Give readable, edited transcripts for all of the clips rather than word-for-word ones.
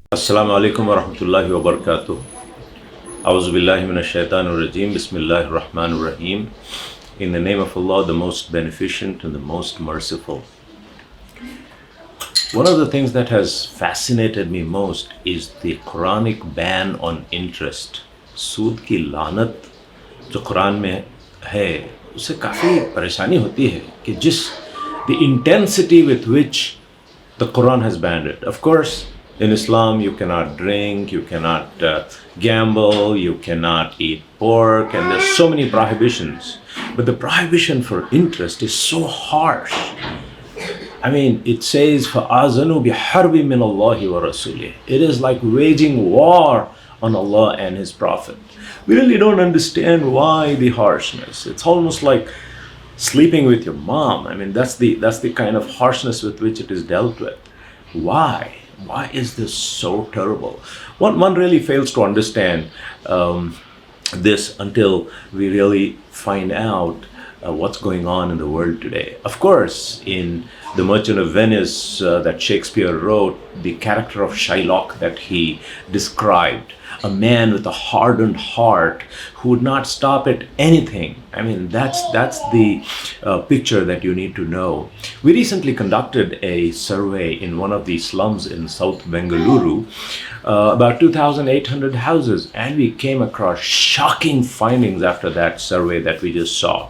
Assalamu alaikum wa rahmatullahi wa barakatuh. A'udhu billahi minash shaitanir rajim. Bismillahir rahmanir rahim. In the name of Allah, the most beneficent and the most merciful. One of the things that has fascinated me most is the Quranic ban on interest. सूद की लानत जो कुरान में है उससे काफ़ी परेशानी होती है कि जिस the intensity with which the Quran has banned it. Of course, in Islam, you cannot drink, you cannot gamble, you cannot eat pork, and there's so many prohibitions. But the prohibition for interest is so harsh. I mean, it says, فَآذَنُوا بِحَرْبٍ مِّنَ اللَّهِ وَرَسُولِهِ. It is like waging war on Allah and His Prophet. We really don't understand why the harshness. It's almost like sleeping with your mom. I mean, that's the kind of harshness with which it is dealt with. Why? Why is this so terrible? One really fails to understand this until we really find out what's going on in the world today. Of course, in The Merchant of Venice that Shakespeare wrote, the character of Shylock that he described, a man with a hardened heart who would not stop at anything. I mean, that's the picture that you need to know. We recently conducted a survey in one of the slums in South Bengaluru, about 2,800 houses, and we came across shocking findings after that survey that we just saw.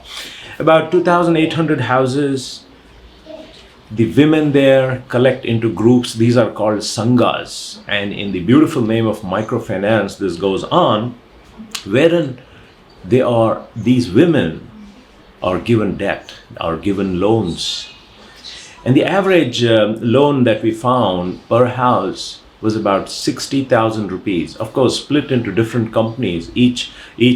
About 2,800 houses, the women there collect into groups. These are called sanghas. And in the beautiful name of microfinance, this goes on, wherein these women are given debt, are given loans. And the average loan that we found per house was about 60,000 rupees. Of course, split into different companies. Each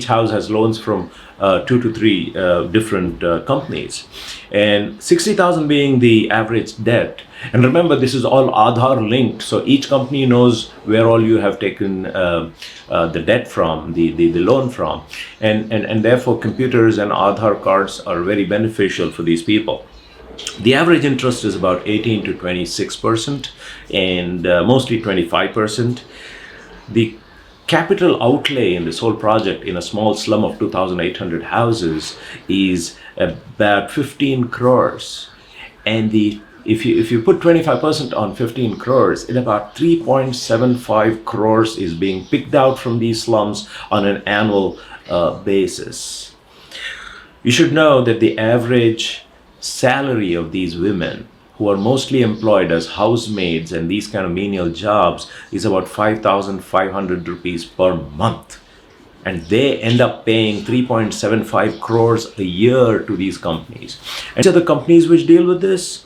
house has loans from 2 to 3 different companies. And 60,000 being the average debt. And remember, this is all Aadhaar linked. So each company knows where all you have taken the debt from, the loan from. And therefore, computers and Aadhaar cards are very beneficial for these people. The average interest is about 18 to 26% and mostly 25%. The capital outlay in this whole project in a small slum of 2,800 houses is about 15 crores. And if you put 25% on 15 crores, in about 3.75 crores is being picked out from these slums on an annual basis. You should know that the average salary of these women, who are mostly employed as housemaids and these kind of menial jobs, is about 5,500 rupees per month. And they end up paying 3.75 crores a year to these companies. And so the companies which deal with this,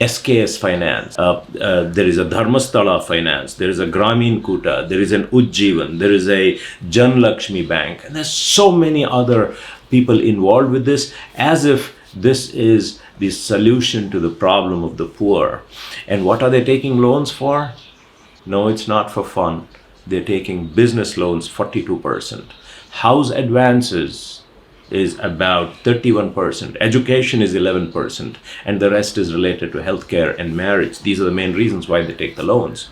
SKS Finance, there is a Dharmasthala Finance, there is a Grameen Kuta, there is an Ujjivan, there is a Jan Lakshmi Bank, and there's so many other people involved with this, as if this is the solution to the problem of the poor. And what are they taking loans for? No, it's not for fun. They're taking business loans, 42%. House advances is about 31%. Education is 11%. And the rest is related to healthcare and marriage. These are the main reasons why they take the loans.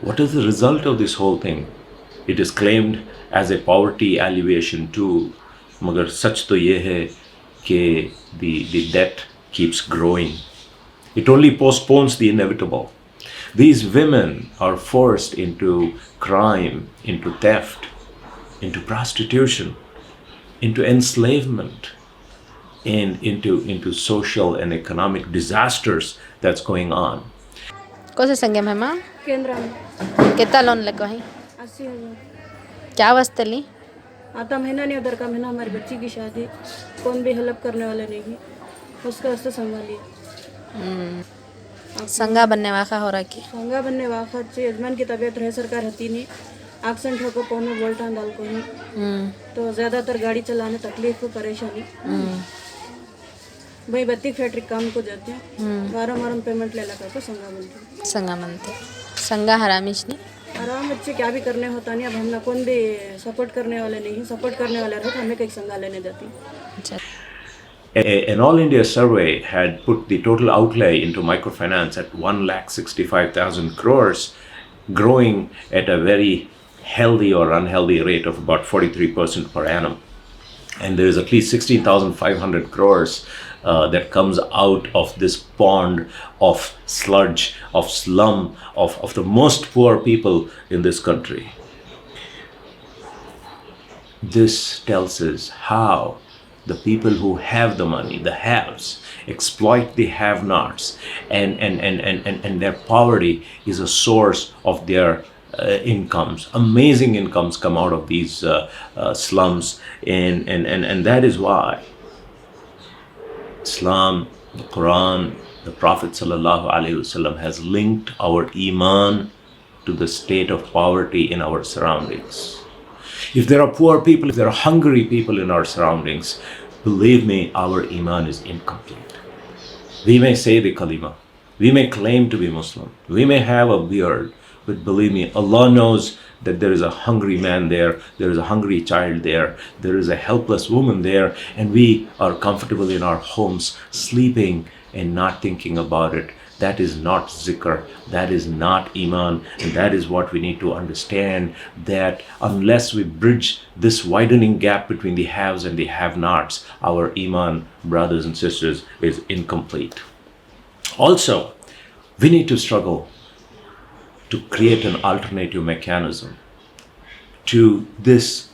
What is the result of this whole thing? It is claimed as a poverty alleviation tool. Magar sach to ye hai कि the debt keeps growing. It only postpones the inevitable. These women are forced into crime, into theft, into prostitution, into enslavement, and into social and economic disasters that's going on. कौन संगे में माँ केंद्र में कितना loan लेको है 80,000 क्या वास्ते ली आता महीना नहीं, उधर का महीना हमारी बच्ची की शादी, कौन भी हेल्प करने वाला नहीं है, उसका वास्ते संभालिए। संगा बनने वाखा हो रहा की संगा बनने वाखत से यजमान की तबीयत रह सरकार रहती नहीं, एक्सीडेंट होकर पाँव में बोल्टान डाल को ही, तो ज़्यादातर गाड़ी चलाने तकलीफ परेशानी, भाई बत्ती फैक्ट्री काम को जाते हैं, वारम पेमेंट ले लगा को संगा बनते संगा हरामिश नहीं आराम बच्चे क्या भी करने होता नहीं। अब हम ना कौन भी सपोर्ट करने वाले नहीं, सपोर्ट करने वाले रहे तो हमें कहीं संगा लेने देती। An All India survey had put the total outlay into microfinance at 1,65,000 crores, growing at a very healthy or unhealthy rate of about 43% per annum. And there is at least 16,500 crores that comes out of this pond of sludge, of slum, of the most poor people in this country. This tells us how the people who have the money, the haves, exploit the have-nots, and their poverty is a source of their incomes. Amazing incomes come out of these slums, and that is why Islam, the Quran, the Prophet ﷺ has linked our iman to the state of poverty in our surroundings. If there are poor people, if there are hungry people in our surroundings, believe me, our iman is incomplete. We may say the kalima, we may claim to be Muslim, we may have a beard, but believe me, Allah knows that there is a hungry man there is a hungry child there is a helpless woman there, and we are comfortable in our homes, sleeping and not thinking about it. That is not zikr, that is not iman, and that is what we need to understand, that unless we bridge this widening gap between the haves and the have-nots, our iman, brothers and sisters, is incomplete. Also, we need to struggle to create an alternative mechanism to this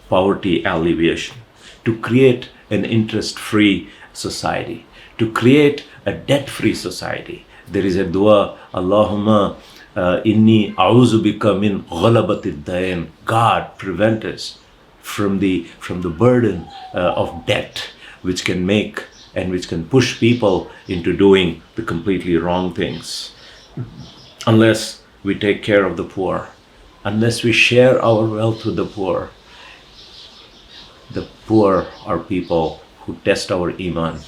poverty alleviation, to create an interest-free society, to create a debt-free society. There is a dua, Allahumma inni a'udhu bika min ghalabatid dayn. God, prevent us from the burden of debt, which can make and which can push people into doing the completely wrong things. Unless we take care of the poor, unless we share our wealth with the poor are people who test our iman.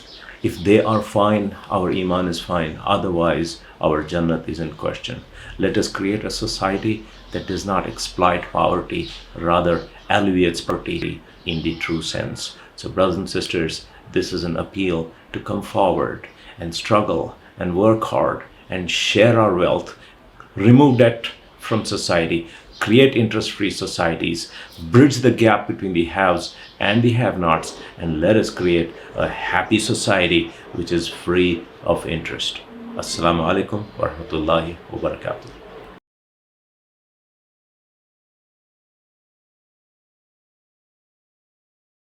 If they are fine, our iman is fine. Otherwise, our Jannat is in question. Let us create a society that does not exploit poverty, rather alleviates poverty in the true sense. So brothers and sisters, this is an appeal to come forward and struggle and work hard and share our wealth, remove debt from society, create interest-free societies, bridge the gap between the haves and the have-nots, and let us create a happy society which is free of interest. Assalamu alaikum wa rahmatullahi wa barakatuh.